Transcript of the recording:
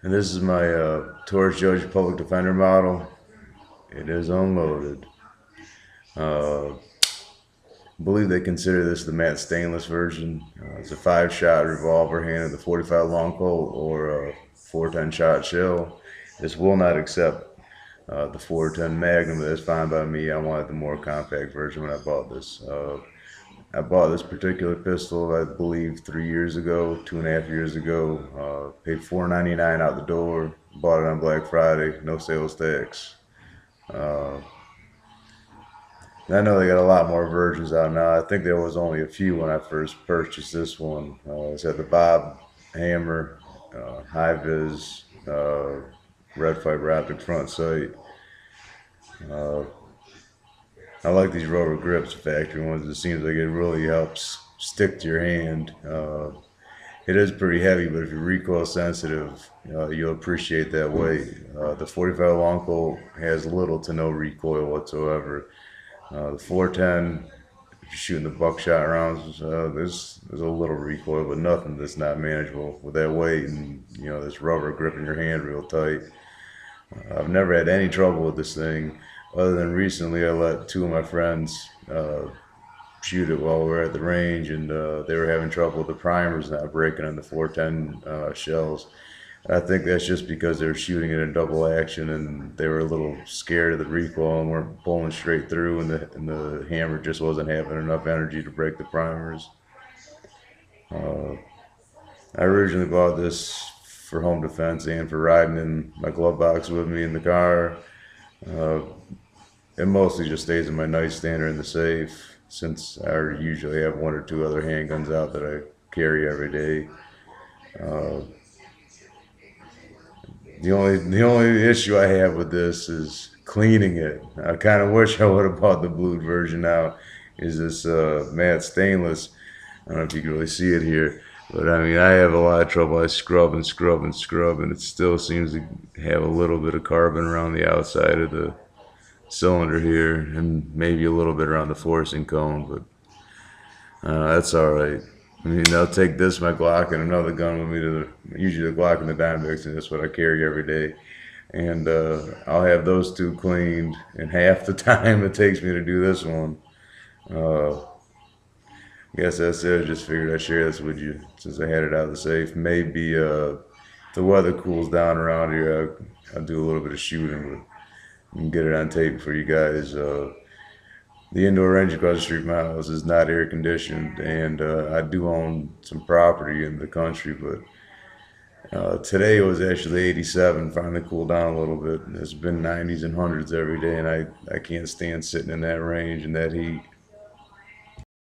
And this is my Taurus Judge Public Defender model. It is unloaded. I believe they consider this the matte stainless version. It's a 5-shot revolver handed the 45 long Colt or a 410 shot shell. This will not accept the 410 Magnum, but that's fine by me. I wanted the more compact version when I bought this. I bought this particular pistol, I believe, 3 years ago, 2.5 years ago. Paid $4.99 out the door. Bought it on Black Friday, no sales tax. Uh, I know they got a lot more versions out now. I think there was only a few when I first purchased this one. It's got the Bob Hammer, high vis, red fiber optic front sight. Uh, I like these rubber grips, factory ones. It seems like it really helps stick to your hand. It is pretty heavy, but if you're recoil sensitive, you'll appreciate that weight. The 45 long Colt has little to no recoil whatsoever. The 410, if you're shooting the buckshot rounds, there's a little recoil, but nothing that's not manageable with that weight and this rubber gripping your hand real tight. I've never had any trouble with this thing, other than recently I let two of my friends shoot it while we were at the range, and they were having trouble with the primers not breaking on the 410 shells. I think that's just because they were shooting it in double action and they were a little scared of the recoil and weren't pulling straight through, and the hammer just wasn't having enough energy to break the primers. Uh, I originally bought this for home defense and for riding in my glove box with me in the car. Uh, it mostly just stays in my nightstand or in the safe, since I usually have one or two other handguns out that I carry every day. Uh, the only issue I have with this is cleaning it. I kind of wish I would have bought the blued version now. Is this matte stainless? I don't know if you can really see it here, but I mean I have a lot of trouble. I scrub and scrub and scrub, and it still seems to have a little bit of carbon around the outside of the cylinder here, and maybe a little bit around the forcing cone, but that's all right. I mean, I'll take this, my Glock, and another gun with me to usually the Glock and the Dimex, and that's what I carry every day. And I'll have those two cleaned in half the time it takes me to do this one. Uh, I guess that's it. I just figured I'd share this with you since I had it out of the safe. Maybe if the weather cools down around here, I'll do a little bit of shooting, but I can get it on tape for you guys. The indoor range across the street from my house is not air conditioned, and I do own some property in the country, but today it was actually 87, finally cooled down a little bit. It's been 90s and hundreds every day, and I can't stand sitting in that range and that heat.